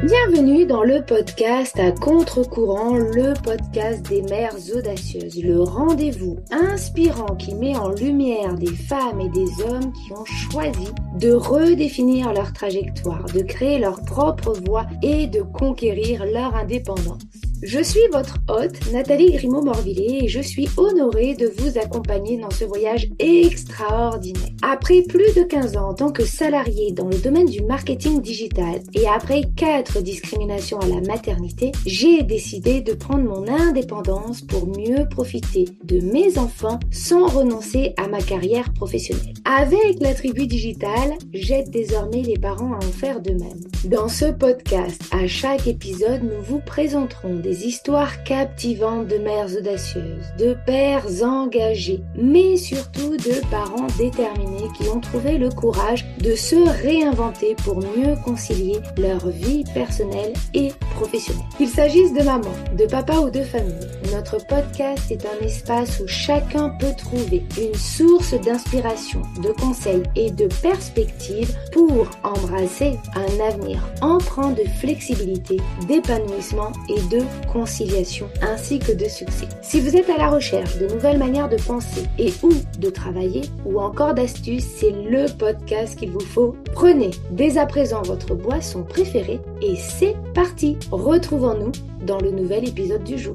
Bienvenue dans le podcast à contre-courant, le podcast des mères audacieuses, le rendez-vous inspirant qui met en lumière des femmes et des hommes qui ont choisi de redéfinir leur trajectoire, de créer leur propre voie et de conquérir leur indépendance. Je suis votre hôte, Nathalie Grimaud-Morvillet, et je suis honorée de vous accompagner dans ce voyage extraordinaire. Après plus de 15 ans en tant que salariée dans le domaine du marketing digital et après 4 discriminations à la maternité, j'ai décidé de prendre mon indépendance pour mieux profiter de mes enfants sans renoncer à ma carrière professionnelle. Avec la tribu digitale, j'aide désormais les parents à en faire de même. Dans ce podcast, à chaque épisode, nous vous présenterons des histoires captivantes de mères audacieuses, de pères engagés, mais surtout de parents déterminés qui ont trouvé le courage de se réinventer pour mieux concilier leur vie personnelle et professionnelle. Qu'il s'agisse de maman, de papa ou de famille, notre podcast est un espace où chacun peut trouver une source d'inspiration, de conseils et de perspectives pour embrasser un avenir empreint de flexibilité, d'épanouissement et de conciliation, ainsi que de succès. Si vous êtes à la recherche de nouvelles manières de penser et ou de travailler, ou encore d'astuces, c'est le podcast qu'il vous faut. Prenez dès à présent votre boisson préférée et c'est parti. Retrouvons-nous dans le nouvel épisode du jour.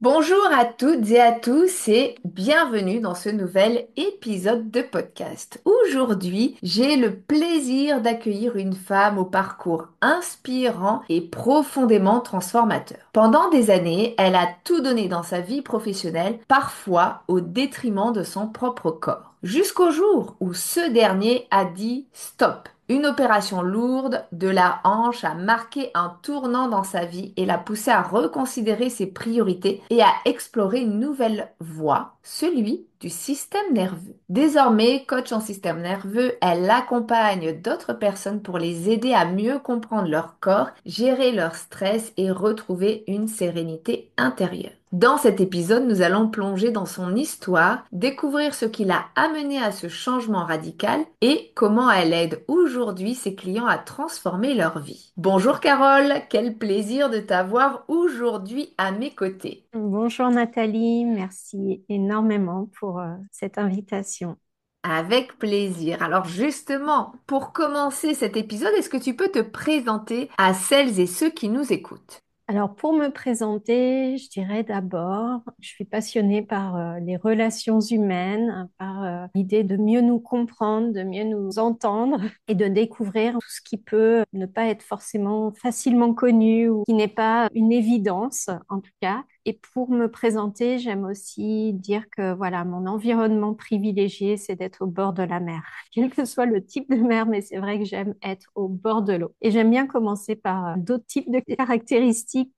Bonjour à toutes et à tous et bienvenue dans ce nouvel épisode de podcast. Aujourd'hui, j'ai le plaisir d'accueillir une femme au parcours inspirant et profondément transformateur. Pendant des années, elle a tout donné dans sa vie professionnelle, parfois au détriment de son propre corps. Jusqu'au jour où ce dernier a dit stop. Une opération lourde de la hanche a marqué un tournant dans sa vie et l'a poussé à reconsidérer ses priorités et à explorer une nouvelle voie, celui du système nerveux. Désormais, coach en système nerveux, elle accompagne d'autres personnes pour les aider à mieux comprendre leur corps, gérer leur stress et retrouver une sérénité intérieure. Dans cet épisode, nous allons plonger dans son histoire, découvrir ce qui l'a amené à ce changement radical et comment elle aide aujourd'hui ses clients à transformer leur vie. Bonjour Carole, quel plaisir de t'avoir aujourd'hui à mes côtés. Bonjour Nathalie, merci énormément pour cette invitation. Avec plaisir. Alors justement, pour commencer cet épisode, est-ce que tu peux te présenter à celles et ceux qui nous écoutent? Alors pour me présenter, je dirais d'abord, je suis passionnée par les relations humaines, par l'idée de mieux nous comprendre, de mieux nous entendre et de découvrir tout ce qui peut ne pas être forcément facilement connu ou qui n'est pas une évidence en tout cas. Et pour me présenter, j'aime aussi dire que voilà, mon environnement privilégié, c'est d'être au bord de la mer, quel que soit le type de mer, mais c'est vrai que j'aime être au bord de l'eau. Et j'aime bien commencer par d'autres types de caractéristiques,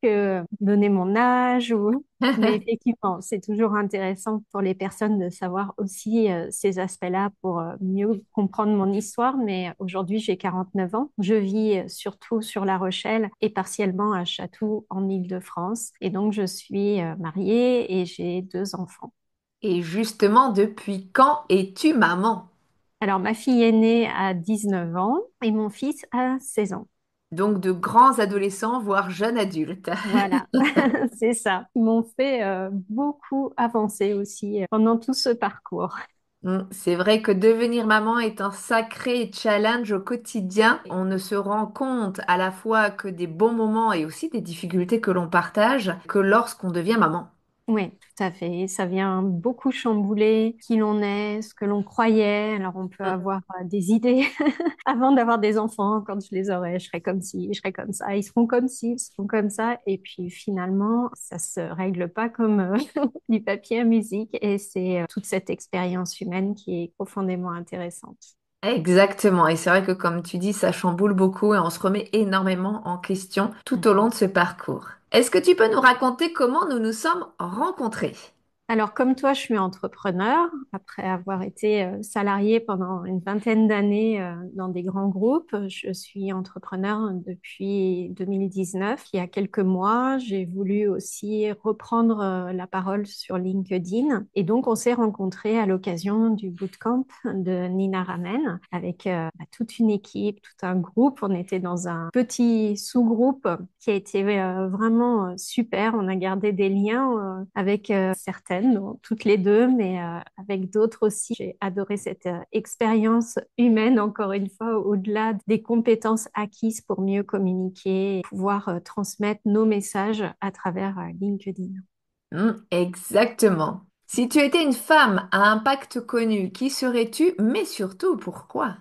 donner mon âge ou mais effectivement, c'est toujours intéressant pour les personnes de savoir aussi ces aspects-là pour mieux comprendre mon histoire. Mais aujourd'hui, j'ai 49 ans. Je vis surtout sur La Rochelle et partiellement à Chatou en Île-de-France. Et donc, je suis mariée et j'ai 2 enfants. Et justement, depuis quand es-tu maman? Alors, ma fille aînée a 19 ans et mon fils a 16 ans. Donc de grands adolescents, voire jeunes adultes. Voilà, c'est ça. Ils m'ont fait beaucoup avancer aussi pendant tout ce parcours. C'est vrai que devenir maman est un sacré challenge au quotidien. On ne se rend compte à la fois que des bons moments et aussi des difficultés que l'on partage que lorsqu'on devient maman. Oui, tout à fait. Ça vient beaucoup chambouler qui l'on est, ce que l'on croyait. Alors, on peut avoir des idées avant d'avoir des enfants. Quand je les aurai, je serai comme ci, je serai comme ça. Ils seront comme ci, ils seront comme ça. Et puis, finalement, ça se règle pas comme du papier à musique. Et c'est toute cette expérience humaine qui est profondément intéressante. Exactement. Et c'est vrai que comme tu dis, ça chamboule beaucoup et on se remet énormément en question tout au long de ce parcours. Est-ce que tu peux nous raconter comment nous nous sommes rencontrés? Alors, comme toi, je suis entrepreneur. Après avoir été salariée pendant une vingtaine d'années dans des grands groupes, je suis entrepreneur depuis 2019. Il y a quelques mois, j'ai voulu aussi reprendre la parole sur LinkedIn. Et donc, on s'est rencontrés à l'occasion du bootcamp de Nina Ramen avec toute une équipe, tout un groupe. On était dans un petit sous-groupe qui a été vraiment super. On a gardé des liens avec certaines, non, toutes les deux, mais avec d'autres aussi. J'ai adoré cette expérience humaine, encore une fois, au-delà des compétences acquises pour mieux communiquer et pouvoir transmettre nos messages à travers LinkedIn. Exactement. Si tu étais une femme à impact connu, qui serais-tu, mais surtout pourquoi?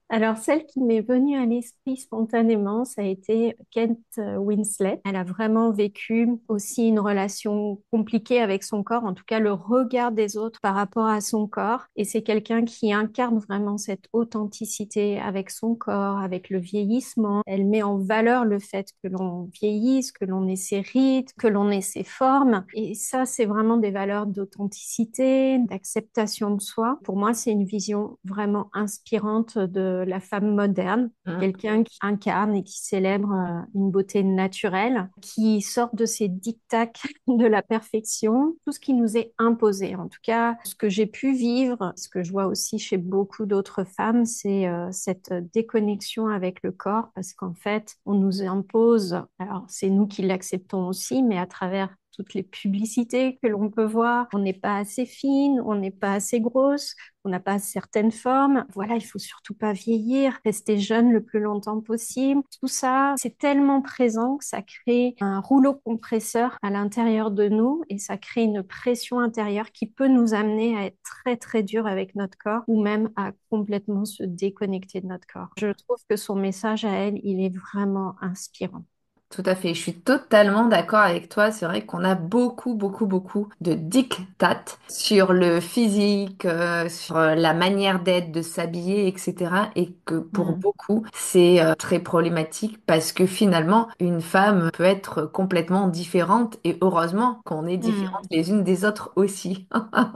Alors, celle qui m'est venue à l'esprit spontanément, ça a été Kate Winslet. Elle a vraiment vécu aussi une relation compliquée avec son corps, en tout cas le regard des autres par rapport à son corps. Et c'est quelqu'un qui incarne vraiment cette authenticité avec son corps, avec le vieillissement. Elle met en valeur le fait que l'on vieillisse, que l'on ait ses rides, que l'on ait ses formes. Et ça, c'est vraiment des valeurs d'authenticité, d'acceptation de soi. Pour moi, c'est une vision vraiment inspirante de la femme moderne, Mm. quelqu'un qui incarne et qui célèbre une beauté naturelle, qui sort de ces diktats de la perfection, tout ce qui nous est imposé. En tout cas, ce que j'ai pu vivre, ce que je vois aussi chez beaucoup d'autres femmes, c'est cette déconnexion avec le corps, parce qu'en fait, on nous impose, alors c'est nous qui l'acceptons aussi, mais à travers toutes les publicités que l'on peut voir. On n'est pas assez fine, on n'est pas assez grosse, on n'a pas certaines formes. Voilà, il faut surtout pas vieillir, rester jeune le plus longtemps possible. Tout ça, c'est tellement présent que ça crée un rouleau compresseur à l'intérieur de nous et ça crée une pression intérieure qui peut nous amener à être très très dur avec notre corps ou même à complètement se déconnecter de notre corps. Je trouve que son message à elle, il est vraiment inspirant. Tout à fait, je suis totalement d'accord avec toi. C'est vrai qu'on a beaucoup de dictats sur le physique, sur la manière d'être, de s'habiller, etc. Et que pour Mm. beaucoup, c'est très problématique parce que finalement, une femme peut être complètement différente et heureusement qu'on est différentes Mm. les unes des autres aussi.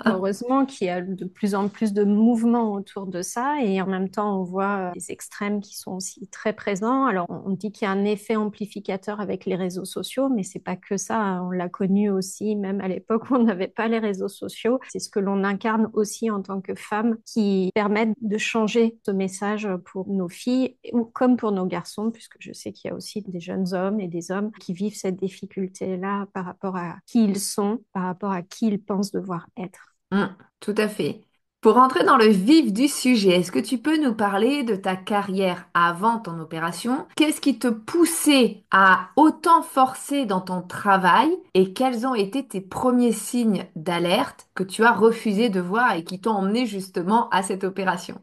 Heureusement qu'il y a de plus en plus de mouvements autour de ça et en même temps on voit des extrêmes qui sont aussi très présents. Alors on dit qu'il y a un effet amplificateur avec les réseaux sociaux, mais c'est pas que ça, hein. On l'a connu aussi même à l'époque où on n'avait pas les réseaux sociaux. C'est ce que l'on incarne aussi en tant que femme qui permettent de changer ce message pour nos filles ou comme pour nos garçons, puisque je sais qu'il y a aussi des jeunes hommes et des hommes qui vivent cette difficulté-là par rapport à qui ils sont, par rapport à qui ils pensent devoir être. Mm, tout à fait. Pour entrer dans le vif du sujet, est-ce que tu peux nous parler de ta carrière avant ton opération? Qu'est-ce qui te poussait à autant forcer dans ton travail et quels ont été tes premiers signes d'alerte que tu as refusé de voir et qui t'ont emmené justement à cette opération?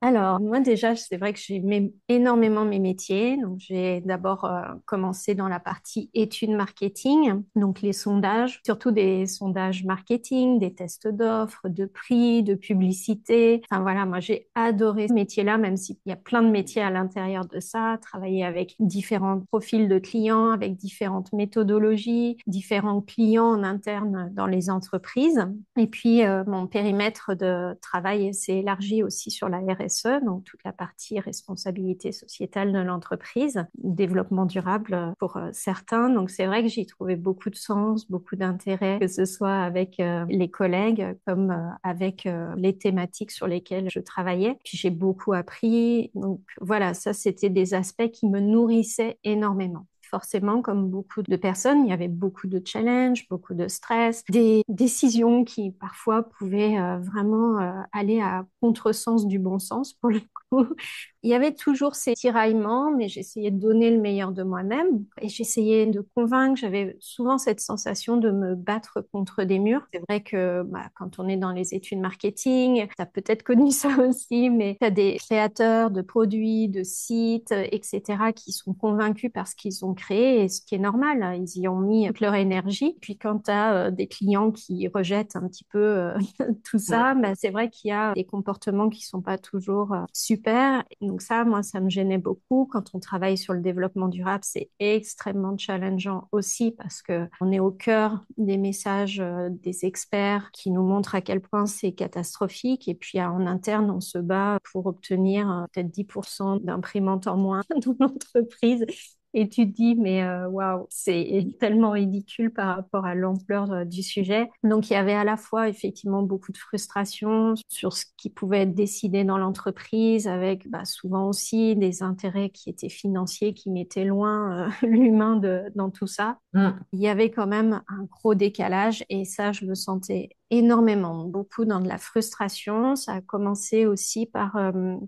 Alors, moi déjà, c'est vrai que j'aimais énormément mes métiers. Donc, j'ai d'abord commencé dans la partie études marketing, donc les sondages, surtout des sondages marketing, des tests d'offres, de prix, de publicité. Enfin voilà, moi j'ai adoré ce métier-là, même s'il y a plein de métiers à l'intérieur de ça, travailler avec différents profils de clients, avec différentes méthodologies, différents clients en interne dans les entreprises. Et puis, mon périmètre de travail s'est élargi aussi sur la RSE, donc toute la partie responsabilité sociétale de l'entreprise, développement durable pour certains. Donc, c'est vrai que j'y trouvais beaucoup de sens, beaucoup d'intérêt, que ce soit avec les collègues comme avec les thématiques sur lesquelles je travaillais. Puis, j'ai beaucoup appris. Donc, voilà, ça, c'était des aspects qui me nourrissaient énormément. Forcément, comme beaucoup de personnes, il y avait beaucoup de challenges, beaucoup de stress, des décisions qui parfois pouvaient vraiment aller à contresens du bon sens pour le coup. Il y avait toujours ces tiraillements, mais j'essayais de donner le meilleur de moi-même et j'essayais de convaincre. J'avais souvent cette sensation de me battre contre des murs. C'est vrai que quand on est dans les études marketing, tu as peut-être connu ça aussi, mais tu as des créateurs de produits, de sites, etc., qui sont convaincus par ce qu'ils ont créé, et ce qui est normal, hein. Ils y ont mis toute leur énergie. Puis quand tu as des clients qui rejettent un petit peu tout ça, bah, c'est vrai qu'il y a des comportements qui sont pas toujours super. Donc ça, moi, ça me gênait beaucoup. Quand on travaille sur le développement durable, c'est extrêmement challengeant aussi parce que on est au cœur des messages des experts qui nous montrent à quel point c'est catastrophique. Et puis en interne, on se bat pour obtenir peut-être 10% d'imprimantes en moins dans l'entreprise. Et tu te dis, mais waouh, c'est tellement ridicule par rapport à l'ampleur du sujet. Donc, il y avait à la fois effectivement beaucoup de frustration sur ce qui pouvait être décidé dans l'entreprise, avec bah, souvent aussi des intérêts qui étaient financiers, qui mettaient loin l'humain dans tout ça. Mm. Il y avait quand même un gros décalage et ça, je le sentais énormément, beaucoup dans de la frustration. Ça a commencé aussi par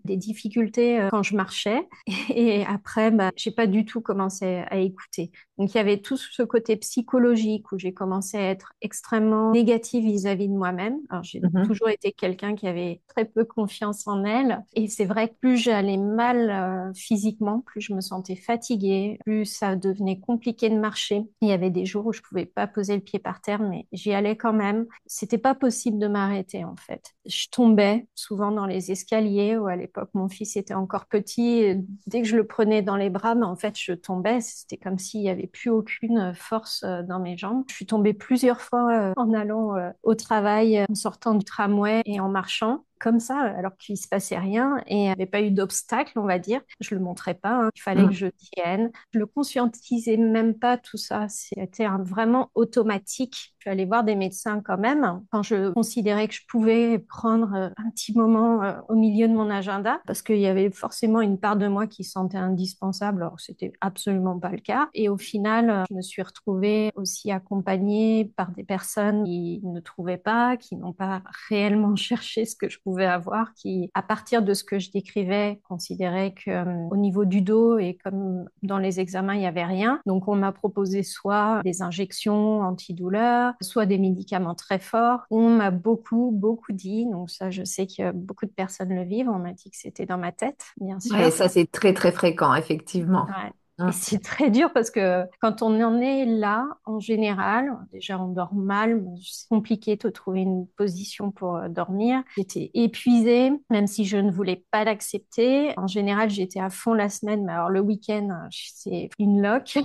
des difficultés quand je marchais et après, bah, j'ai pas du tout commencé à écouter. Donc il y avait tout ce côté psychologique où j'ai commencé à être extrêmement négative vis-à-vis de moi-même. Alors j'ai Mhm. toujours été quelqu'un qui avait très peu confiance en elle et c'est vrai que plus j'allais mal physiquement, plus je me sentais fatiguée, plus ça devenait compliqué de marcher. Il y avait des jours où je pouvais pas poser le pied par terre, mais j'y allais quand même. C'était pas possible de m'arrêter en fait. Je tombais souvent dans les escaliers où à l'époque mon fils était encore petit. Et dès que je le prenais dans les bras, mais en fait je tombais. C'était comme s'il y avait plus aucune force dans mes jambes. Je suis tombée plusieurs fois en allant au travail, en sortant du tramway et en marchant comme ça, alors qu'il se passait rien et il n'y avait pas eu d'obstacle, on va dire. Je le montrais pas, hein. Il fallait que Mm. je tienne. Je le conscientisais même pas tout ça. C'était vraiment automatique. Je suis allée voir des médecins quand même quand je considérais que je pouvais prendre un petit moment au milieu de mon agenda parce qu'il y avait forcément une part de moi qui se sentait indispensable. Alors c'était absolument pas le cas. Et au final, je me suis retrouvée aussi accompagnée par des personnes qui ne trouvaient pas, qui n'ont pas réellement cherché ce que je pouvais avoir, qui, à partir de ce que je décrivais, considéraient que au niveau du dos et comme dans les examens, il n'y avait rien. Donc, on m'a proposé soit des injections antidouleurs, soit des médicaments très forts. On m'a beaucoup, beaucoup dit, donc ça, je sais que beaucoup de personnes le vivent. On m'a dit que c'était dans ma tête, bien Ouais, sûr. ça c'est très très fréquent, effectivement. Ouais. Et Mm. c'est très dur parce que quand on en est là, en général, déjà on dort mal, c'est compliqué de trouver une position pour dormir. J'étais épuisée, même si je ne voulais pas l'accepter. En général, j'étais à fond la semaine, mais alors le week-end, c'est une loque.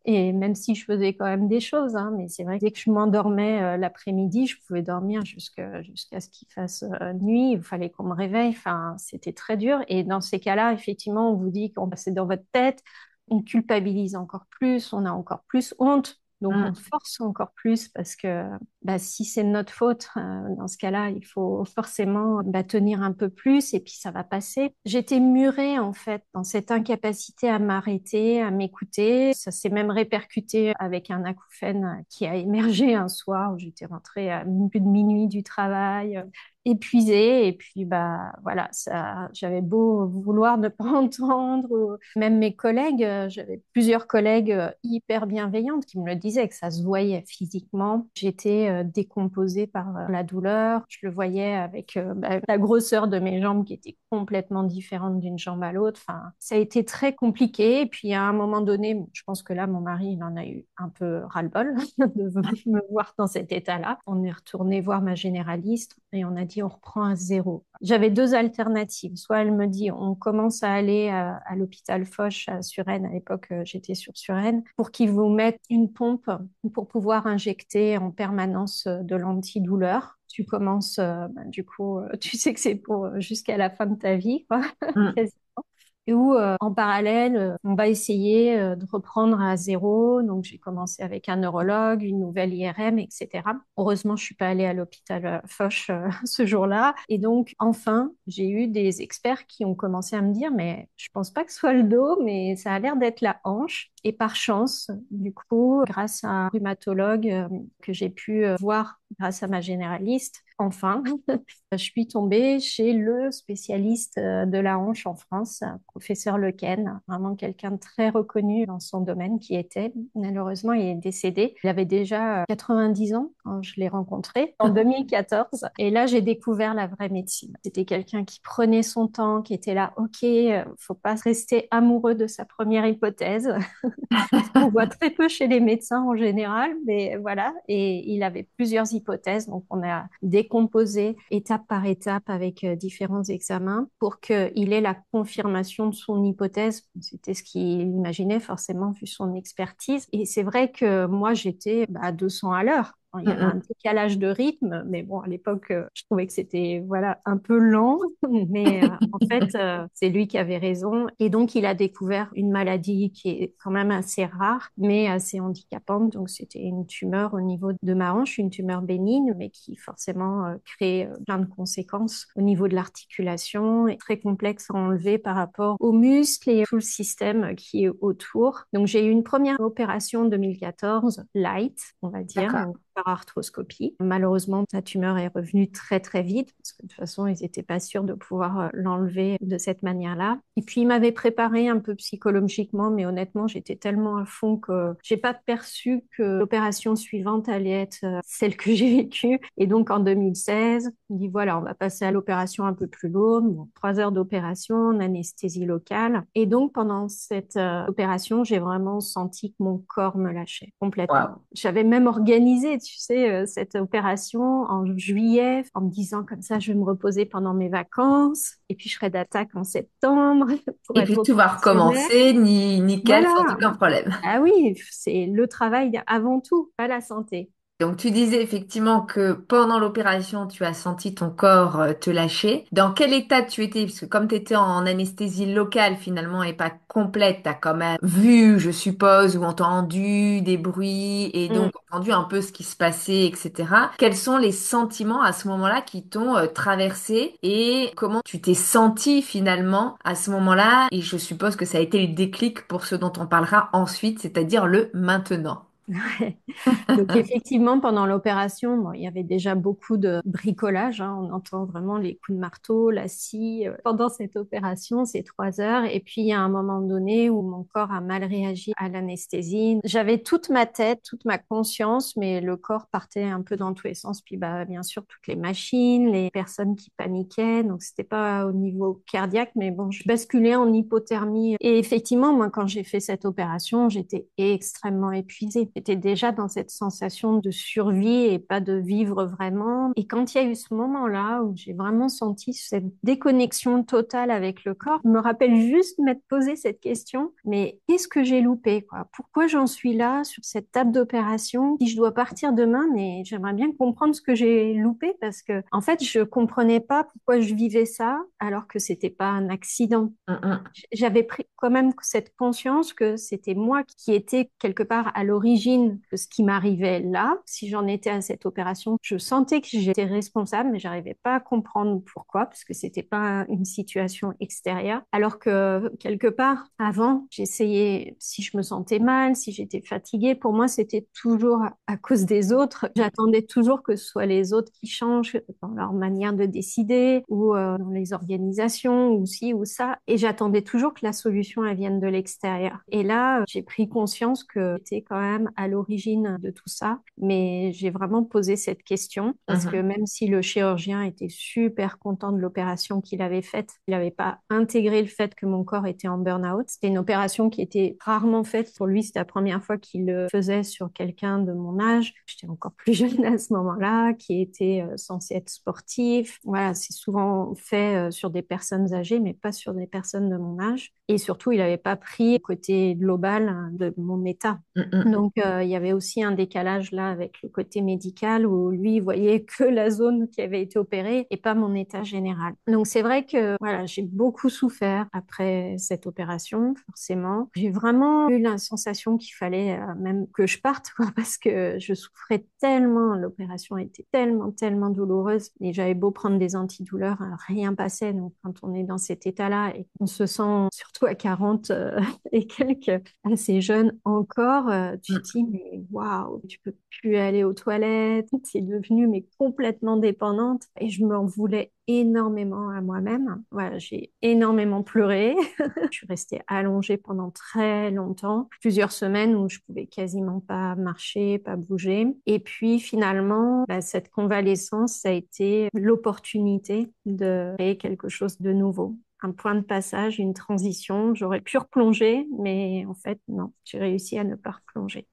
Et même si je faisais quand même des choses, hein, mais c'est vrai que dès que je m'endormais l'après-midi, je pouvais dormir jusqu'à ce qu'il fasse nuit. Il fallait qu'on me réveille. Enfin, c'était très dur. Et dans ces cas-là, effectivement, on vous dit qu'on c'est dans votre tête, on culpabilise encore plus, on a encore plus honte. Donc, on Mm. force encore plus parce que bah, si c'est de notre faute, dans ce cas-là, il faut forcément bah, tenir un peu plus et puis ça va passer. J'étais murée en fait dans cette incapacité à m'arrêter, à m'écouter. Ça s'est même répercuté avec un acouphène qui a émergé un soir où j'étais rentrée à plus de minuit du travail, épuisée et puis bah voilà, ça j'avais beau vouloir ne pas entendre même mes collègues, j'avais plusieurs collègues hyper bienveillantes qui me le disaient que ça se voyait physiquement. J'étais décomposée par la douleur, je le voyais avec bah, la grosseur de mes jambes qui était complètement différente d'une jambe à l'autre. Enfin, ça a été très compliqué et puis à un moment donné, je pense que là mon mari il en a eu un peu ras-le-bol de me voir dans cet état-là. On est retourné voir ma généraliste et on a dit on reprend à zéro. J'avais deux alternatives. Soit elle me dit on commence à aller à l'hôpital Foch à Suresnes. À l'époque, j'étais sur Suresnes pour qu'ils vous mettent une pompe pour pouvoir injecter en permanence de l'antidouleur. Tu commences, bah, du coup, tu sais que c'est pour jusqu'à la fin de ta vie, quoi. Mm. Et où, en parallèle, on va essayer de reprendre à zéro. Donc, j'ai commencé avec un neurologue, une nouvelle IRM, etc. Heureusement, je suis pas allée à l'hôpital Foch ce jour-là. Et donc, enfin, j'ai eu des experts qui ont commencé à me dire, mais je pense pas que ce soit le dos, mais ça a l'air d'être la hanche. Et par chance, du coup, grâce à un rhumatologue que j'ai pu voir grâce à ma généraliste, enfin, je suis tombée chez le spécialiste de la hanche en France, professeur Lequen, vraiment quelqu'un de très reconnu dans son domaine qui était, malheureusement, il est décédé. Il avait déjà 90 ans quand je l'ai rencontré en 2014. Et là, j'ai découvert la vraie médecine. C'était quelqu'un qui prenait son temps, qui était là, OK, faut pas rester amoureux de sa première hypothèse. On voit très peu chez les médecins en général, mais voilà. Et il avait plusieurs hypothèses, donc on a décomposé étape par étape avec différents examens pour qu'il ait la confirmation de son hypothèse. C'était ce qu'il imaginait forcément vu son expertise. Et c'est vrai que moi, j'étais à 200 à l'heure. Il y avait un décalage de rythme, mais bon, à l'époque, je trouvais que c'était voilà un peu lent, mais en fait, c'est lui qui avait raison. Et donc, il a découvert une maladie qui est quand même assez rare, mais assez handicapante. Donc, c'était une tumeur au niveau de ma hanche, une tumeur bénigne, mais qui forcément crée plein de conséquences au niveau de l'articulation et très complexe à enlever par rapport aux muscles et tout le système qui est autour. Donc, j'ai eu une première opération en 2014, light, on va dire, D'accord. donc par arthroscopie. Malheureusement, sa tumeur est revenue très très vite parce que de toute façon, ils n'étaient pas sûrs de pouvoir l'enlever de cette manière-là. Et puis, ils m'avaient préparé un peu psychologiquement, mais honnêtement, j'étais tellement à fond que j'ai pas perçu que l'opération suivante allait être celle que j'ai vécue. Et donc, en 2016, on dit voilà, on va passer à l'opération un peu plus lourde. Bon, 3 heures d'opération, en anesthésie locale. Et donc, pendant cette opération, j'ai vraiment senti que mon corps me lâchait complètement. Waouh. J'avais même organisé, tu sais, cette opération en juillet, en me disant comme ça, je vais me reposer pendant mes vacances, et puis je serai d'attaque en septembre pour Et être puis tu vas opérationnelle. recommencer, nickel, sans Voilà. aucun problème. Ah oui, c'est le travail avant tout, pas la santé. Donc tu disais effectivement que pendant l'opération, tu as senti ton corps te lâcher. Dans quel état tu étais? Parce que comme tu étais en anesthésie locale finalement et pas complète, tu as quand même vu, je suppose, ou entendu des bruits et Mm. donc entendu un peu ce qui se passait, etc. Quels sont les sentiments à ce moment-là qui t'ont traversé et comment tu t'es senti finalement à ce moment-là? Et je suppose que ça a été le déclic pour ce dont on parlera ensuite, c'est-à-dire le maintenant. Ouais. Donc effectivement, pendant l'opération, bon, il y avait déjà beaucoup de bricolage, hein. On entend vraiment les coups de marteau, la scie pendant cette opération, ces 3 heures. Et puis il y a un moment donné où mon corps a mal réagi à l'anesthésie. J'avais toute ma tête, toute ma conscience, mais le corps partait un peu dans tous les sens. Puis bah bien sûr toutes les machines, les personnes qui paniquaient. Donc c'était pas au niveau cardiaque, mais bon, je basculais en hypothermie. Et effectivement, moi quand j'ai fait cette opération, j'étais extrêmement épuisée. J'étais déjà dans cette sensation de survie et pas de vivre vraiment. Et quand il y a eu ce moment-là où j'ai vraiment senti cette déconnexion totale avec le corps, je me rappelle juste m'être posé cette question, mais qu'est-ce que j'ai loupé, quoi? Pourquoi j'en suis là sur cette table d'opération? Si je dois partir demain, mais j'aimerais bien comprendre ce que j'ai loupé parce que, en fait, je comprenais pas pourquoi je vivais ça alors que c'était pas un accident. Mm, mm. J'avais pris quand même cette conscience que c'était moi qui étais quelque part à l'origine de ce qui m'arrivait là. Si j'en étais à cette opération, je sentais que j'étais responsable, mais j'arrivais pas à comprendre pourquoi, parce que c'était pas une situation extérieure. Alors que quelque part, avant, j'essayais, si je me sentais mal, si j'étais fatiguée, pour moi, c'était toujours à cause des autres. J'attendais toujours que ce soit les autres qui changent dans leur manière de décider ou dans les organisations ou ci ou ça. Et j'attendais toujours que la solution elle vienne de l'extérieur. Et là, j'ai pris conscience que j'étais quand même à l'origine de tout ça. Mais j'ai vraiment posé cette question parce que Mhm. même si le chirurgien était super content de l'opération qu'il avait faite, il n'avait pas intégré le fait que mon corps était en burn-out. C'était une opération qui était rarement faite. Pour lui, c'était la première fois qu'il le faisait sur quelqu'un de mon âge. J'étais encore plus jeune à ce moment-là, qui était censé être sportif. Voilà, c'est souvent fait sur des personnes âgées, mais pas sur des personnes de mon âge. Et surtout, il n'avait pas pris le côté global hein, de mon état. Mm, mm. Donc, il y avait aussi un décalage là avec le côté médical où lui, il voyait que la zone qui avait été opérée et pas mon état général. Donc, c'est vrai que voilà, j'ai beaucoup souffert après cette opération, forcément. J'ai vraiment eu la sensation qu'il fallait même que je parte, quoi, parce que je souffrais tellement. L'opération était tellement, tellement douloureuse et j'avais beau prendre des antidouleurs, rien passait. Donc, quand on est dans cet état-là et qu'on se sent, surtout à 40 et quelques, assez jeune encore, tu te senti, mais waouh, tu peux plus aller aux toilettes, tu es devenue mais complètement dépendante. Et je m'en voulais énormément à moi-même. Voilà, j'ai énormément pleuré. Je suis restée allongée pendant très longtemps, plusieurs semaines où je pouvais quasiment pas marcher, pas bouger. Et puis finalement, cette convalescence, ça a été l'opportunité de créer quelque chose de nouveau. Un point de passage, une transition. J'aurais pu replonger, mais en fait, non, j'ai réussi à ne pas replonger.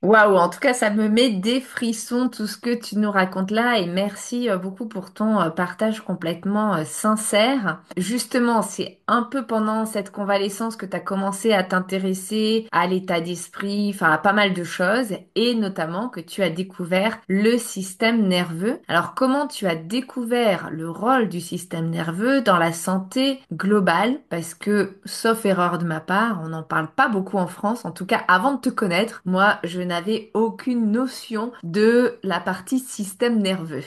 Waouh, en tout cas, ça me met des frissons tout ce que tu nous racontes là et merci beaucoup pour ton partage complètement sincère. Justement, c'est un peu pendant cette convalescence que tu as commencé à t'intéresser à l'état d'esprit, enfin à pas mal de choses et notamment que tu as découvert le système nerveux. Alors, comment tu as découvert le rôle du système nerveux dans la santé globale? Parce que, sauf erreur de ma part, on n'en parle pas beaucoup en France. En tout cas, avant de te connaître, moi, je n'avais aucune notion de la partie système nerveux.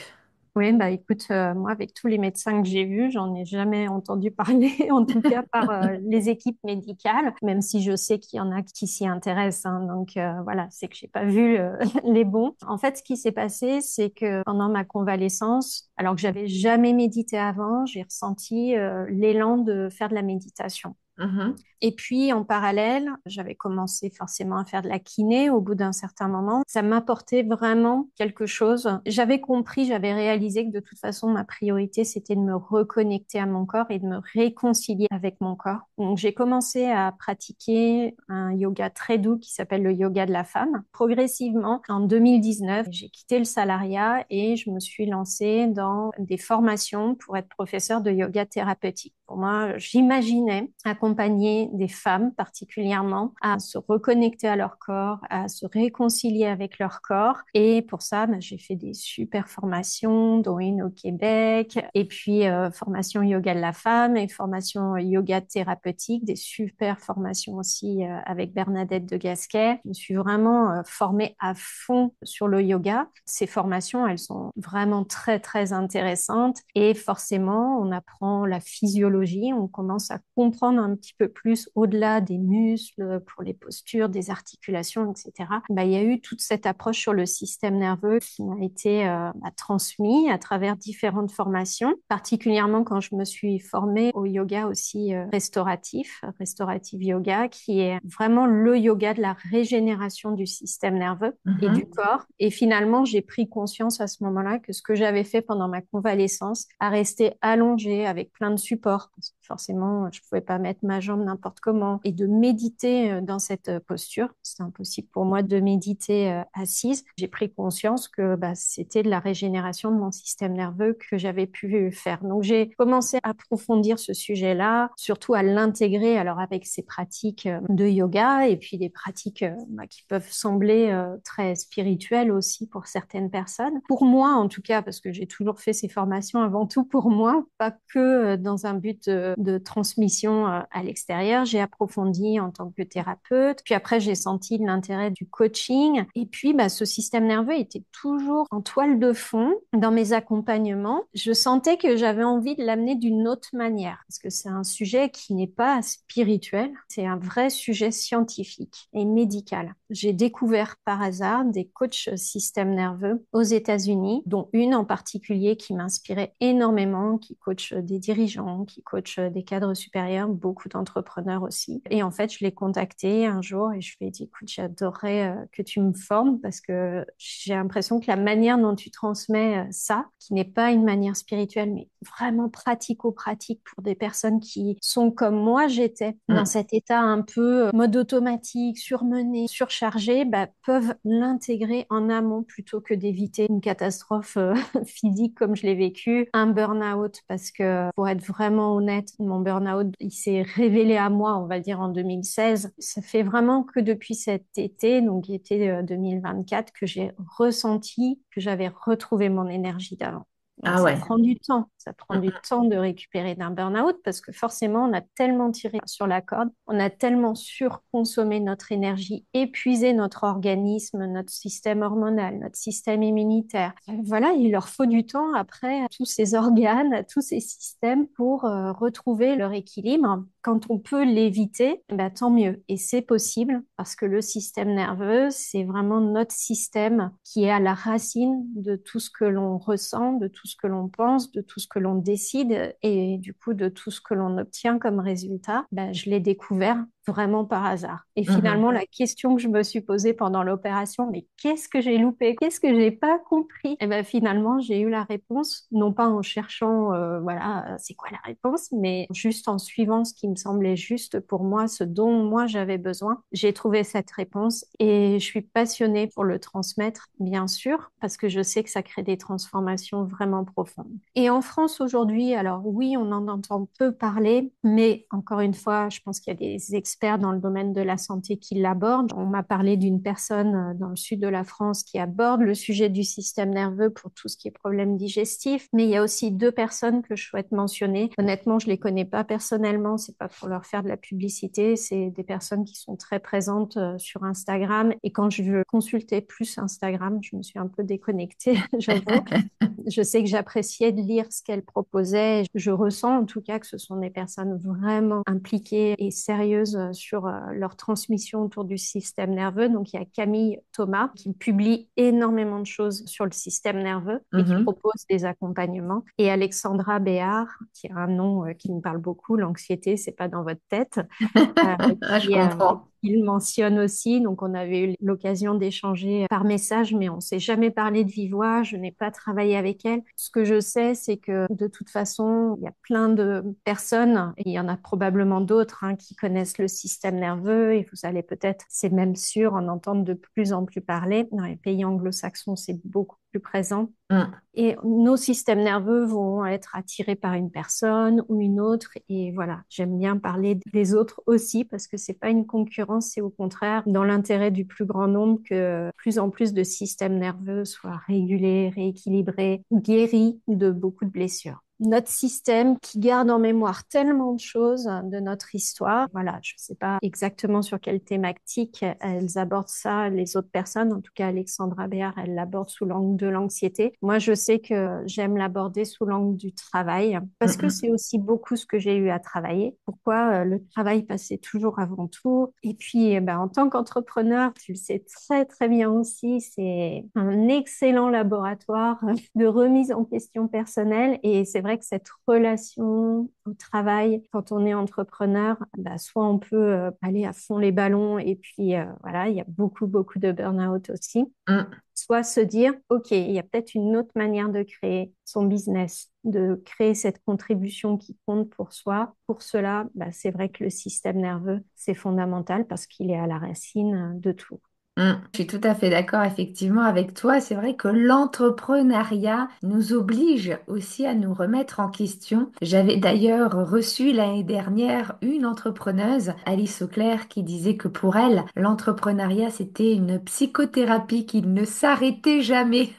Oui, écoute, moi, avec tous les médecins que j'ai vus, j'en ai jamais entendu parler, en tout cas par les équipes médicales, même si je sais qu'il y en a qui s'y intéressent. Hein. Donc voilà, c'est que j'ai pas vu les bons. En fait, ce qui s'est passé, c'est que pendant ma convalescence, alors que j'avais jamais médité avant, j'ai ressenti l'élan de faire de la méditation. Mhm. Et puis, en parallèle, j'avais commencé forcément à faire de la kiné au bout d'un certain moment. Ça m'apportait vraiment quelque chose. J'avais compris, j'avais réalisé que de toute façon, ma priorité, c'était de me reconnecter à mon corps et de me réconcilier avec mon corps. Donc, j'ai commencé à pratiquer un yoga très doux qui s'appelle le yoga de la femme. Progressivement, en 2019, j'ai quitté le salariat et je me suis lancée dans des formations pour être professeure de yoga thérapeutique. Pour moi, j'imaginais accompagner des femmes particulièrement à se reconnecter à leur corps, à se réconcilier avec leur corps. Et pour ça, j'ai fait des super formations, dont une au Québec, et puis formation yoga de la femme et formation yoga thérapeutique, des super formations aussi avec Bernadette de Gasquet. Je me suis vraiment formée à fond sur le yoga. Ces formations, elles sont vraiment très, très intéressantes et forcément, on apprend la physiologie, on commence à comprendre un petit peu plus au-delà des muscles, pour les postures, des articulations, etc. Il y a eu toute cette approche sur le système nerveux qui m'a été transmise à travers différentes formations, particulièrement quand je me suis formée au yoga aussi restauratif yoga, qui est vraiment le yoga de la régénération du système nerveux et du Mhm. corps. Et finalement, j'ai pris conscience à ce moment-là que ce que j'avais fait pendant ma convalescence, à rester allongée avec plein de supports, parce que forcément, je pouvais pas mettre ma jambe n'importe comment, et de méditer dans cette posture. C'est impossible pour moi de méditer assise. J'ai pris conscience que c'était de la régénération de mon système nerveux que j'avais pu faire. Donc, j'ai commencé à approfondir ce sujet-là, surtout à l'intégrer alors avec ces pratiques de yoga et puis des pratiques qui peuvent sembler très spirituelles aussi pour certaines personnes. Pour moi, en tout cas, parce que j'ai toujours fait ces formations avant tout pour moi, pas que dans un but de transmission à l'extérieur. J'ai approfondi en tant que thérapeute. Puis après, j'ai senti l'intérêt du coaching. Et puis, ce système nerveux était toujours en toile de fond dans mes accompagnements. Je sentais que j'avais envie de l'amener d'une autre manière, parce que c'est un sujet qui n'est pas spirituel, c'est un vrai sujet scientifique et médical. J'ai découvert par hasard des coachs système nerveux aux États-Unis, dont une en particulier qui m'inspirait énormément, qui coach des dirigeants, qui coach des cadres supérieurs, beaucoup d'entrepreneurs aussi. Et en fait, je l'ai contacté un jour et je lui ai dit, écoute, j'adorerais que tu me formes parce que j'ai l'impression que la manière dont tu transmets ça, qui n'est pas une manière spirituelle, mais vraiment pratico-pratique pour des personnes qui sont comme moi, j'étais dans Mm. cet état un peu mode automatique, surmené, surchargé, peuvent l'intégrer en amont plutôt que d'éviter une catastrophe physique comme je l'ai vécu, un burn-out, parce que pour être vraiment honnête, mon burn-out, il s'est révélé à moi, on va dire en 2016. Ça fait vraiment que depuis cet été, donc été 2024, que j'ai ressenti que j'avais retrouvé mon énergie d'avant. Et Ah ça ouais. prend du temps. Ça prend du Mm, temps de récupérer d'un burn-out parce que forcément, on a tellement tiré sur la corde, on a tellement surconsommé notre énergie, épuisé notre organisme, notre système hormonal, notre système immunitaire. Voilà, il leur faut du temps après à tous ces organes, à tous ces systèmes pour retrouver leur équilibre. Quand on peut l'éviter, bah, tant mieux. Et c'est possible parce que le système nerveux, c'est vraiment notre système qui est à la racine de tout ce que l'on ressent, de tout ce que l'on pense, de tout ce que l'on décide et du coup de tout ce que l'on obtient comme résultat. Bah, je l'ai découvert vraiment par hasard. Et mm, mm. finalement, la question que je me suis posée pendant l'opération, mais qu'est-ce que j'ai loupé? Qu'est-ce que j'ai pas compris? Et ben finalement, j'ai eu la réponse, non pas en cherchant, voilà, c'est quoi la réponse, mais juste en suivant ce qui me semblait juste pour moi, ce dont moi j'avais besoin. J'ai trouvé cette réponse et je suis passionnée pour le transmettre, bien sûr, parce que je sais que ça crée des transformations vraiment profondes. Et en France aujourd'hui, alors oui, on en entend peu parler, mais encore une fois, je pense qu'il y a des experts dans le domaine de la santé qui l'abordent. On m'a parlé d'une personne dans le sud de la France qui aborde le sujet du système nerveux pour tout ce qui est problème digestif, mais il y a aussi deux personnes que je souhaite mentionner. Honnêtement, je les connais pas personnellement, c'est pas pour leur faire de la publicité, c'est des personnes qui sont très présentes sur Instagram et quand je veux consulter plus Instagram, je me suis un peu déconnectée, j'avoue. Je sais que j'appréciais de lire ce qu'elle proposait. Je ressens en tout cas que ce sont des personnes vraiment impliquées et sérieuses sur leur transmission autour du système nerveux. Donc il y a Camille Thomas qui publie énormément de choses sur le système nerveux et qui Mhm. propose des accompagnements. Et Alexandra Béard, qui a un nom qui me parle beaucoup, l'anxiété, c'est pas dans votre tête, euh, Ah, je qui, comprends. il mentionne aussi. Donc, on avait eu l'occasion d'échanger par message, mais on s'est jamais parlé de vive voix. Je n'ai pas travaillé avec elle. Ce que je sais, c'est que de toute façon, il y a plein de personnes, et il y en a probablement d'autres, hein, qui connaissent le système nerveux et vous allez peut-être, c'est même sûr, en entendre de plus en plus parler. Dans les pays anglo-saxons, c'est beaucoup plus présent. Mm. Et nos systèmes nerveux vont être attirés par une personne ou une autre. Et voilà, j'aime bien parler des autres aussi parce que c'est pas une concurrence, c'est au contraire dans l'intérêt du plus grand nombre que plus en plus de systèmes nerveux soient régulés, rééquilibrés, guéris de beaucoup de blessures. Notre système qui garde en mémoire tellement de choses de notre histoire. Voilà, je ne sais pas exactement sur quelle thématique elles abordent ça, les autres personnes. En tout cas, Alexandra Béard, elle l'aborde sous l'angle de l'anxiété. Moi, je sais que j'aime l'aborder sous l'angle du travail parce que Mm, c'est aussi beaucoup ce que j'ai eu à travailler. Pourquoi le travail passait toujours avant tout. Et puis, ben, en tant qu'entrepreneur, tu le sais très, très bien aussi, c'est un excellent laboratoire de remise en question personnelle. Et c'est vrai que cette relation au travail, quand on est entrepreneur, bah, soit on peut aller à fond les ballons et puis voilà, il y a beaucoup, beaucoup de burn-out aussi. mm, mm. Soit se dire, OK, il y a peut-être une autre manière de créer son business, de créer cette contribution qui compte pour soi. Pour cela, bah, c'est vrai que le système nerveux, c'est fondamental parce qu'il est à la racine de tout. Je suis tout à fait d'accord effectivement avec toi. C'est vrai que l'entrepreneuriat nous oblige aussi à nous remettre en question. J'avais d'ailleurs reçu l'année dernière une entrepreneuse, Alice Auclair, qui disait que pour elle, l'entrepreneuriat, c'était une psychothérapie qui ne s'arrêtait jamais.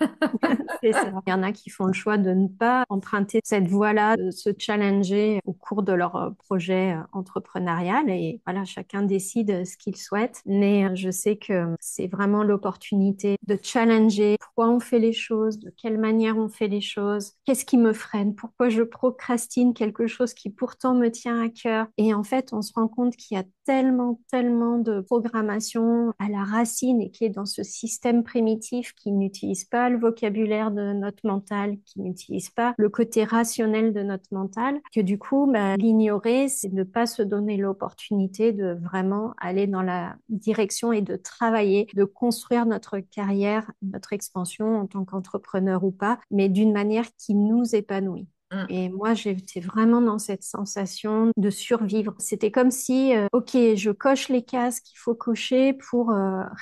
C'est ça. Il y en a qui font le choix de ne pas emprunter cette voie-là, de se challenger au cours de leur projet entrepreneurial. Et voilà, chacun décide ce qu'il souhaite. Mais je sais que c'est vraiment l'opportunité de challenger pourquoi on fait les choses, de quelle manière on fait les choses, qu'est-ce qui me freine, pourquoi je procrastine quelque chose qui pourtant me tient à cœur. Et en fait, on se rend compte qu'il y a tellement, tellement de programmation à la racine et qui est dans ce système primitif qui n'utilise pas le vocabulaire de notre mental, qui n'utilise pas le côté rationnel de notre mental, que du coup, bah, l'ignorer, c'est ne pas se donner l'opportunité de vraiment aller dans la direction et de travailler, de construire notre carrière, notre expansion en tant qu'entrepreneur ou pas, mais d'une manière qui nous épanouit. Mm. Et moi, j'étais vraiment dans cette sensation de survivre. C'était comme si, OK, je coche les cases qu'il faut cocher pour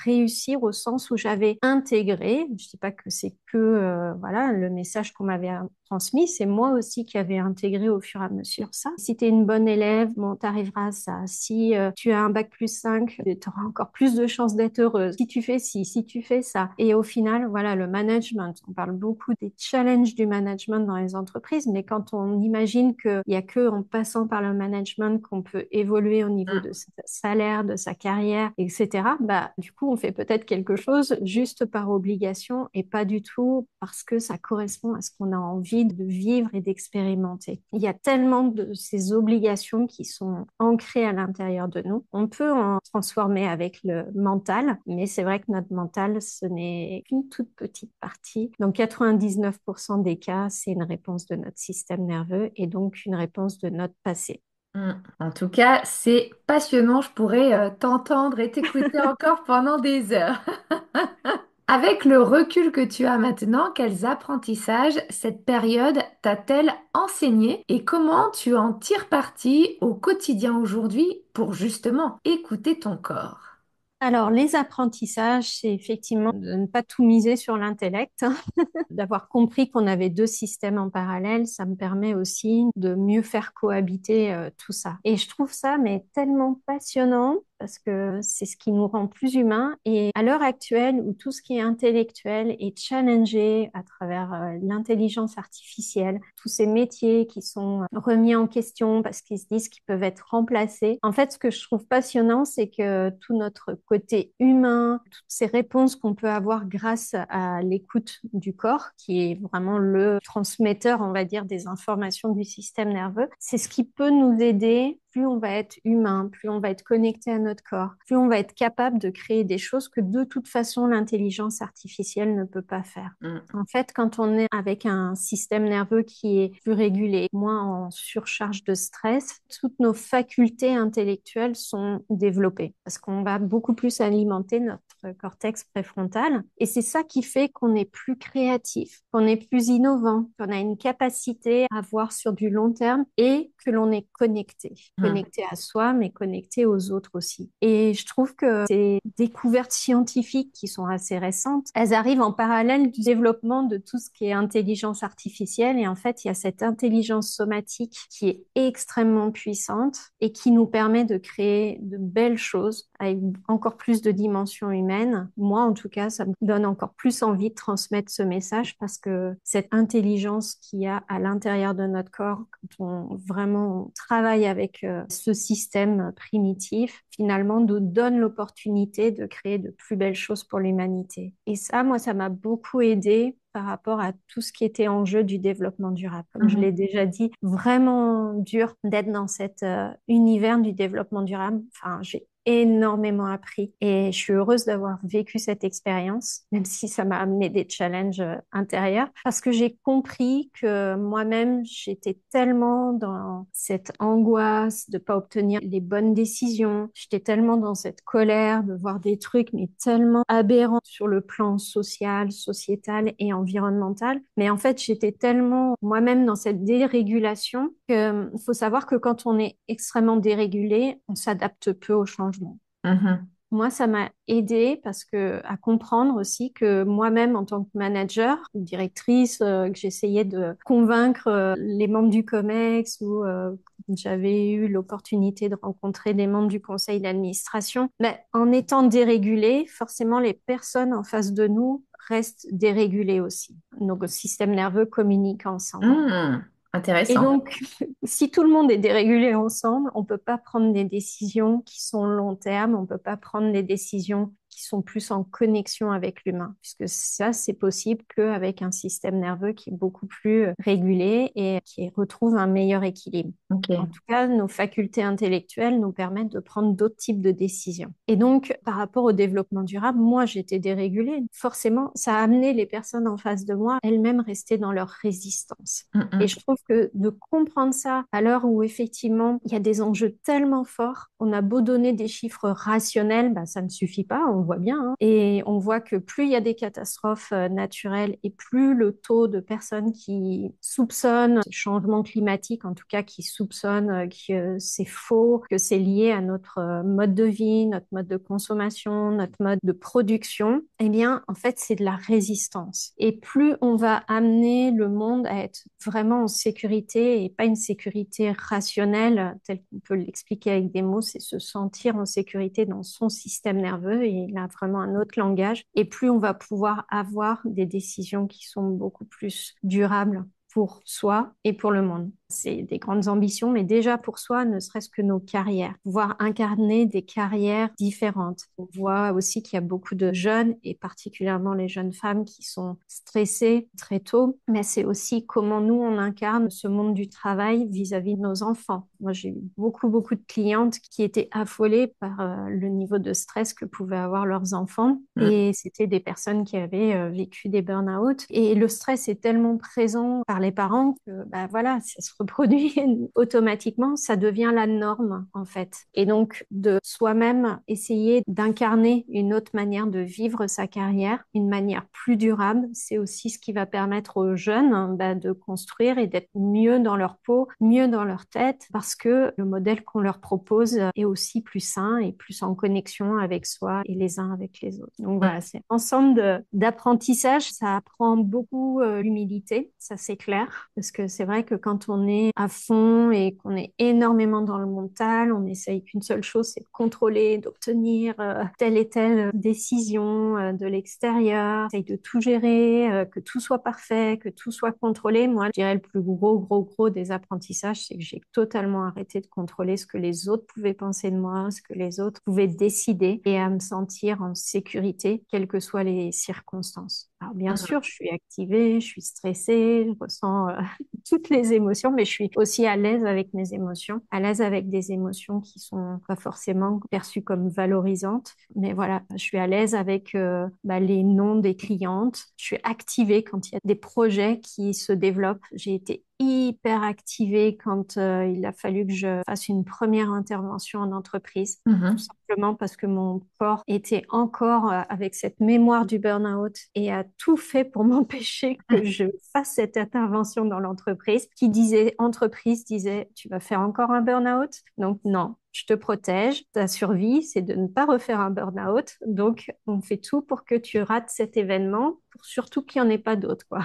réussir au sens où j'avais intégré. Je dis pas que c'est que voilà le message qu'on m'avait transmis, c'est moi aussi qui avais intégré au fur et à mesure ça. Si tu es une bonne élève, bon, tu arriveras à ça. Si tu as un bac plus 5, tu auras encore plus de chances d'être heureuse. Si tu fais ci, si tu fais ça. Et au final, voilà, le management, on parle beaucoup des challenges du management dans les entreprises, mais quand on imagine qu'il n'y a que en passant par le management qu'on peut évoluer au niveau de Mm. sa salaire, de sa carrière, etc., bah, du coup, on fait peut-être quelque chose juste par obligation et pas du tout parce que ça correspond à ce qu'on a envie de vivre et d'expérimenter. Il y a tellement de ces obligations qui sont ancrées à l'intérieur de nous. On peut en transformer avec le mental, mais c'est vrai que notre mental, ce n'est qu'une toute petite partie. Dans 99% des cas, c'est une réponse de notre système nerveux et donc une réponse de notre passé. Mm. En tout cas, c'est passionnant. Je pourrais t'entendre et t'écouter encore pendant des heures. Avec le recul que tu as maintenant, quels apprentissages cette période t'a-t-elle enseigné et comment tu en tires parti au quotidien aujourd'hui pour justement écouter ton corps? Alors, les apprentissages, c'est effectivement de ne pas tout miser sur l'intellect, hein. D'avoir compris qu'on avait deux systèmes en parallèle, ça me permet aussi de mieux faire cohabiter tout ça. Et je trouve ça mais tellement passionnant parce que c'est ce qui nous rend plus humains. Et à l'heure actuelle, où tout ce qui est intellectuel est challengé à travers l'intelligence artificielle, tous ces métiers qui sont remis en question parce qu'ils se disent qu'ils peuvent être remplacés. En fait, ce que je trouve passionnant, c'est que tout notre côté humain, toutes ces réponses qu'on peut avoir grâce à l'écoute du corps, qui est vraiment le transmetteur, on va dire, des informations du système nerveux, c'est ce qui peut nous aider. Plus on va être humain, plus on va être connecté à notre corps, plus on va être capable de créer des choses que de toute façon l'intelligence artificielle ne peut pas faire. Mm. En fait, quand on est avec un système nerveux qui est plus régulé, moins en surcharge de stress, toutes nos facultés intellectuelles sont développées parce qu'on va beaucoup plus alimenter notre cortex préfrontal. Et c'est ça qui fait qu'on est plus créatif, qu'on est plus innovant, qu'on a une capacité à voir sur du long terme et que l'on est connecté. Mm. Connecté à soi, mais connecté aux autres aussi. Et je trouve que ces découvertes scientifiques qui sont assez récentes, elles arrivent en parallèle du développement de tout ce qui est intelligence artificielle. Et en fait, il y a cette intelligence somatique qui est extrêmement puissante et qui nous permet de créer de belles choses avec encore plus de dimensions humaines. Moi, en tout cas, ça me donne encore plus envie de transmettre ce message parce que cette intelligence qu'il y a à l'intérieur de notre corps, quand on vraiment travaille avec ce système primitif, finalement, nous donne l'opportunité de créer de plus belles choses pour l'humanité. Et ça, moi, ça m'a beaucoup aidé par rapport à tout ce qui était en jeu du développement durable. Comme je l'ai Mhm. déjà dit, vraiment dur d'être dans cet univers du développement durable. Enfin, j'ai énormément appris et je suis heureuse d'avoir vécu cette expérience, même si ça m'a amené des challenges intérieurs, parce que j'ai compris que moi-même, j'étais tellement dans cette angoisse de pas obtenir les bonnes décisions. J'étais tellement dans cette colère de voir des trucs, mais tellement aberrants sur le plan social, sociétal et environnemental. Mais en fait, j'étais tellement moi-même dans cette dérégulation que faut savoir que quand on est extrêmement dérégulé, on s'adapte peu au changement. Mhm. Moi, ça m'a aidé parce que à comprendre aussi que moi-même, en tant que manager, ou directrice, que j'essayais de convaincre les membres du COMEX ou j'avais eu l'opportunité de rencontrer des membres du conseil d'administration, mais en étant dérégulé, forcément, les personnes en face de nous restent dérégulées aussi. Nos systèmes nerveux communiquent ensemble. Mm. Et Intéressant. donc, si tout le monde est dérégulé ensemble, on peut pas prendre des décisions qui sont long terme, on peut pas prendre des décisions qui sont plus en connexion avec l'humain, puisque ça, c'est possible qu'avec un système nerveux qui est beaucoup plus régulé et qui retrouve un meilleur équilibre. En Ok. tout cas, nos facultés intellectuelles nous permettent de prendre d'autres types de décisions. Et donc, par rapport au développement durable, moi, j'étais dérégulée. Forcément, ça a amené les personnes en face de moi, elles-mêmes rester dans leur résistance. Et Mm. je trouve que de comprendre ça à l'heure où effectivement il y a des enjeux tellement forts, on a beau donner des chiffres rationnels, bah, ça ne suffit pas. On le voit bien, hein. Et on voit que plus il y a des catastrophes naturelles et plus le taux de personnes qui soupçonnent le changement climatique, en tout cas qui soupçonnent que c'est faux, que c'est lié à notre mode de vie, notre mode de consommation, notre mode de production, eh bien, en fait, c'est de la résistance. Et plus on va amener le monde à être vraiment en sécurité et pas une sécurité rationnelle, telle qu'on peut l'expliquer avec des mots, c'est se sentir en sécurité dans son système nerveux et il a vraiment un autre langage. Et plus on va pouvoir avoir des décisions qui sont beaucoup plus durables pour soi et pour le monde. C'est des grandes ambitions, mais déjà pour soi, ne serait-ce que nos carrières, pouvoir incarner des carrières différentes. On voit aussi qu'il y a beaucoup de jeunes, et particulièrement les jeunes femmes, qui sont stressées très tôt, mais c'est aussi comment nous, on incarne ce monde du travail vis-à-vis de nos enfants. Moi, j'ai eu beaucoup de clientes qui étaient affolées par le niveau de stress que pouvaient avoir leurs enfants. Mm. Et c'était des personnes qui avaient vécu des burn-out. Et le stress est tellement présent par les parents que, bah voilà, ça se reproduit automatiquement, ça devient la norme en fait. Et donc de soi-même essayer d'incarner une autre manière de vivre sa carrière, une manière plus durable, c'est aussi ce qui va permettre aux jeunes bah, de construire et d'être mieux dans leur peau, mieux dans leur tête, parce que le modèle qu'on leur propose est aussi plus sain et plus en connexion avec soi et les uns avec les autres. Donc voilà, c'est un ensemble d'apprentissage. Ça apprend beaucoup l'humilité, ça c'est clair, parce que c'est vrai que quand on est à fond et qu'on est énormément dans le mental, on essaye qu'une seule chose, c'est de contrôler, d'obtenir telle et telle décision de l'extérieur, on essaye de tout gérer, que tout soit parfait, que tout soit contrôlé. Moi, je dirais le plus gros des apprentissages, c'est que j'ai totalement arrêté de contrôler ce que les autres pouvaient penser de moi, ce que les autres pouvaient décider et à me sentir en sécurité, quelles que soient les circonstances. Alors, bien sûr, je suis activée, je suis stressée, je ressens toutes les émotions, mais je suis aussi à l'aise avec mes émotions, à l'aise avec des émotions qui sont pas forcément perçues comme valorisantes. Mais voilà, je suis à l'aise avec bah, les noms des clientes. Je suis activée quand il y a des projets qui se développent. J'ai été hyper activée quand il a fallu que je fasse une première intervention en entreprise. Tout Mhm. simplement parce que mon corps était encore avec cette mémoire du burn-out et a tout fait pour m'empêcher que je fasse cette intervention dans l'entreprise. Qui disait, entreprise disait, tu vas faire encore un burn-out? Donc non, je te protège. Ta survie, c'est de ne pas refaire un burn-out. Donc on fait tout pour que tu rates cet événement, pour surtout qu'il n'y en ait pas d'autres, quoi.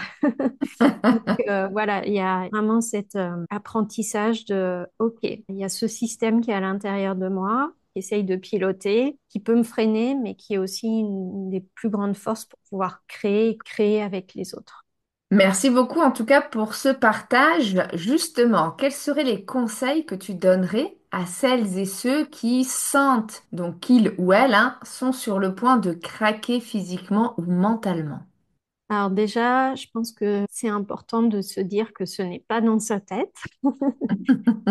Donc, voilà, il y a vraiment cet apprentissage de, OK, il y a ce système qui est à l'intérieur de moi, qui essaye de piloter, qui peut me freiner, mais qui est aussi une des plus grandes forces pour pouvoir créer avec les autres. Merci beaucoup en tout cas pour ce partage. Justement, quels seraient les conseils que tu donnerais à celles et ceux qui sentent, donc qu'ils ou elles, hein, sont sur le point de craquer physiquement ou mentalement? Alors déjà, je pense que c'est important de se dire que ce n'est pas dans sa tête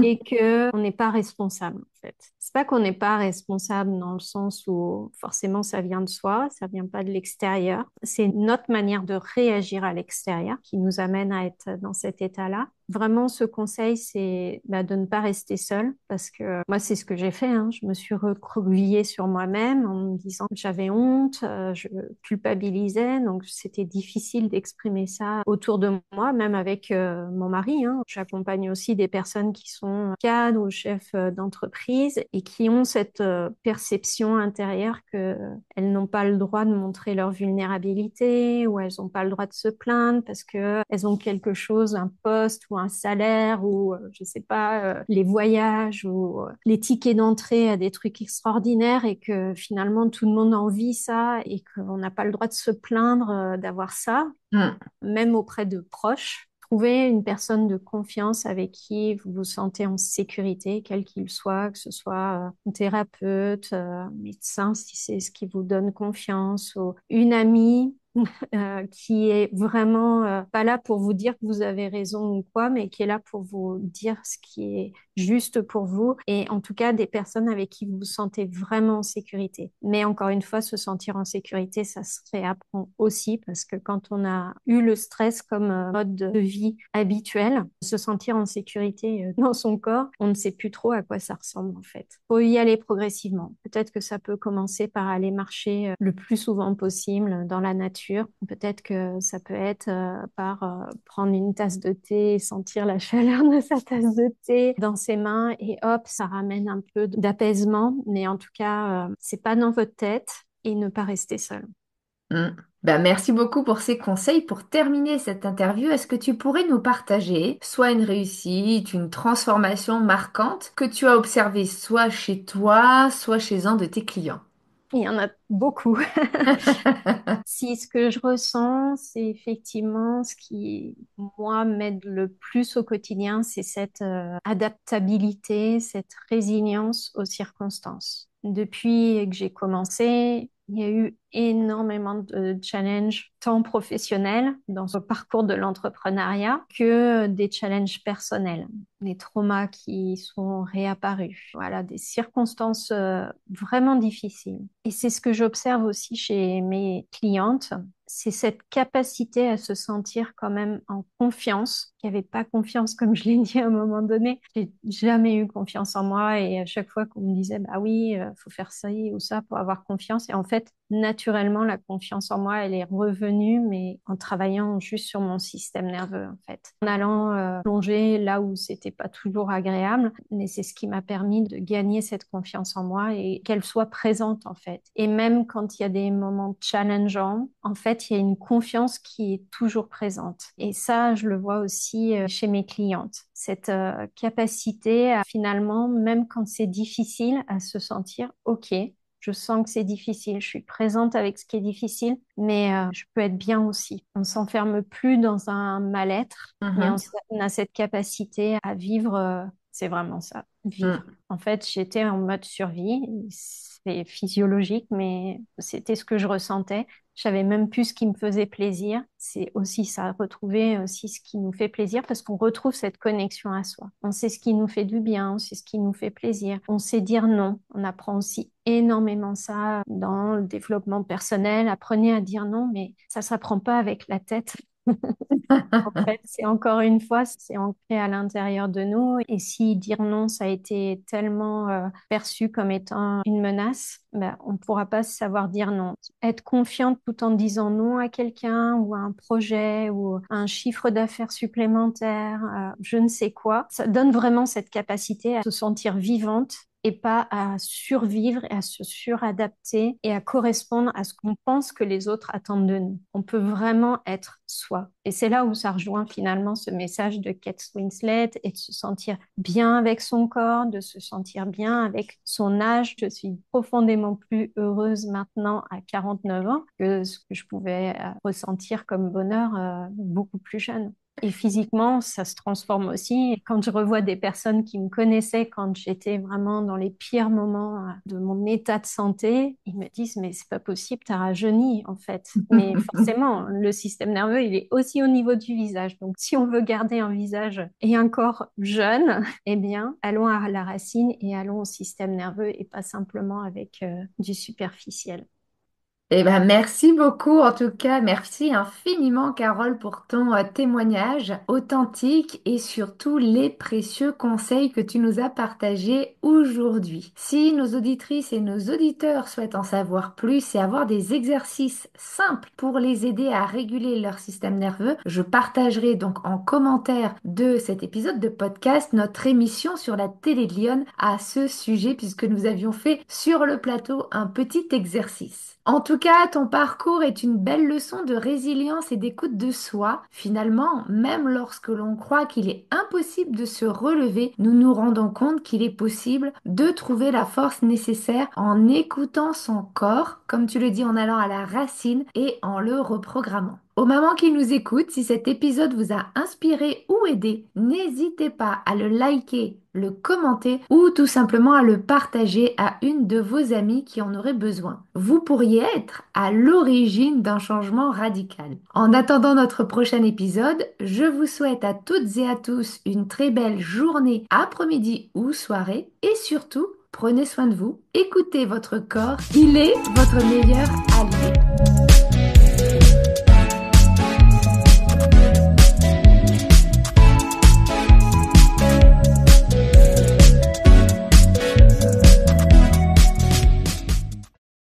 et que on n'est pas responsable en fait. C'est pas qu'on n'est pas responsable dans le sens où forcément ça vient de soi, ça vient pas de l'extérieur. C'est notre manière de réagir à l'extérieur qui nous amène à être dans cet état-là. Vraiment, ce conseil, c'est bah, de ne pas rester seul parce que moi, c'est ce que j'ai fait, hein. Je me suis recroquevillée sur moi-même en me disant que j'avais honte, je culpabilisais, donc c'était difficile d'exprimer ça autour de moi, même avec mon mari, hein. J'accompagne aussi des personnes qui sont cadres ou chefs d'entreprise et qui ont cette perception intérieure que elles n'ont pas le droit de montrer leur vulnérabilité ou elles n'ont pas le droit de se plaindre parce que elles ont quelque chose, un poste ou un salaire ou je sais pas, les voyages ou les tickets d'entrée à des trucs extraordinaires et que finalement tout le monde envie ça et qu'on n'a pas le droit de se plaindre d'avoir ça, Hmm. même auprès de proches. Trouvez une personne de confiance avec qui vous vous sentez en sécurité, quel qu'il soit, que ce soit un thérapeute, médecin, si c'est ce qui vous donne confiance, ou une amie, qui est vraiment pas là pour vous dire que vous avez raison ou quoi, mais qui est là pour vous dire ce qui est juste pour vous et en tout cas des personnes avec qui vous vous sentez vraiment en sécurité. Mais encore une fois, se sentir en sécurité, ça se réapprend aussi parce que quand on a eu le stress comme mode de vie habituel, se sentir en sécurité dans son corps, on ne sait plus trop à quoi ça ressemble en fait. Faut y aller progressivement. Peut-être que ça peut commencer par aller marcher le plus souvent possible dans la nature. Peut-être que ça peut être par prendre une tasse de thé et sentir la chaleur de sa tasse de thé dans ses mains et hop, ça ramène un peu d'apaisement. Mais en tout cas, c'est pas dans votre tête et ne pas rester seul. Mm. Ben, merci beaucoup pour ces conseils. Pour terminer cette interview, est-ce que tu pourrais nous partager soit une réussite, une transformation marquante que tu as observée soit chez toi, soit chez un de tes clients? Il y en a beaucoup. Si ce que je ressens, c'est effectivement ce qui, moi, m'aide le plus au quotidien, c'est cette adaptabilité, cette résilience aux circonstances. Depuis que j'ai commencé, il y a eu énormément de challenges, tant professionnels dans ce parcours de l'entrepreneuriat que des challenges personnels, des traumas qui sont réapparus. Voilà, des circonstances vraiment difficiles. Et c'est ce que j'observe aussi chez mes clientes, c'est cette capacité à se sentir quand même en confiance, qui n'avait pas confiance, comme je l'ai dit à un moment donné. J'ai jamais eu confiance en moi et à chaque fois qu'on me disait, bah oui, faut faire ça ou ça pour avoir confiance. Et en fait, naturellement, la confiance en moi, elle est revenue, mais en travaillant juste sur mon système nerveux, en fait. En allant plonger là où c'était pas toujours agréable, mais c'est ce qui m'a permis de gagner cette confiance en moi et qu'elle soit présente, en fait. Et même quand il y a des moments challengeants, en fait, il y a une confiance qui est toujours présente. Et ça, je le vois aussi chez mes clientes. Cette capacité à finalement, même quand c'est difficile, à se sentir OK. Je sens que c'est difficile, je suis présente avec ce qui est difficile, mais je peux être bien aussi. On ne s'enferme plus dans un mal-être, mais Mhm. on a cette capacité à vivre, c'est vraiment ça, vivre. Mm. En fait, j'étais en mode survie, c'est physiologique, mais c'était ce que je ressentais. Je savais même plus ce qui me faisait plaisir. C'est aussi ça, retrouver aussi ce qui nous fait plaisir parce qu'on retrouve cette connexion à soi. On sait ce qui nous fait du bien, on sait ce qui nous fait plaisir. On sait dire non. On apprend aussi énormément ça dans le développement personnel. Apprenez à dire non, mais ça s'apprend pas avec la tête. En fait, c'est encore une fois, c'est ancré à l'intérieur de nous. Et si dire non, ça a été tellement perçu comme étant une menace, ben, on ne pourra pas savoir dire non. Être confiante tout en disant non à quelqu'un ou à un projet ou à un chiffre d'affaires supplémentaire, je ne sais quoi, ça donne vraiment cette capacité à se sentir vivante et pas à survivre et à se suradapter et à correspondre à ce qu'on pense que les autres attendent de nous. On peut vraiment être soi. Et c'est là où ça rejoint finalement ce message de Kate Winslet et de se sentir bien avec son corps, de se sentir bien avec son âge. Je suis profondément plus heureuse maintenant à 49 ans que ce que je pouvais ressentir comme bonheur beaucoup plus jeune. Et physiquement, ça se transforme aussi. Et quand je revois des personnes qui me connaissaient quand j'étais vraiment dans les pires moments de mon état de santé, ils me disent, mais c'est pas possible, t'as rajeuni, en fait. Mais forcément, le système nerveux, il est aussi au niveau du visage. Donc, si on veut garder un visage et un corps jeune, eh bien, allons à la racine et allons au système nerveux et pas simplement avec du superficiel. Eh ben, merci beaucoup, en tout cas, merci infiniment, Carole, pour ton témoignage authentique et surtout les précieux conseils que tu nous as partagés aujourd'hui. Si nos auditrices et nos auditeurs souhaitent en savoir plus et avoir des exercices simples pour les aider à réguler leur système nerveux, je partagerai donc en commentaire de cet épisode de podcast notre émission sur la télé de Lyon à ce sujet puisque nous avions fait sur le plateau un petit exercice. En tout cas, ton parcours est une belle leçon de résilience et d'écoute de soi. Finalement, même lorsque l'on croit qu'il est impossible de se relever, nous nous rendons compte qu'il est possible de trouver la force nécessaire en écoutant son corps, comme tu le dis, en allant à la racine et en le reprogrammant. Aux mamans qui nous écoutent, si cet épisode vous a inspiré ou aidé, n'hésitez pas à le liker, le commenter ou tout simplement à le partager à une de vos amies qui en aurait besoin. Vous pourriez être à l'origine d'un changement radical. En attendant notre prochain épisode, je vous souhaite à toutes et à tous une très belle journée, après-midi ou soirée et surtout, prenez soin de vous, écoutez votre corps, il est votre meilleur allié.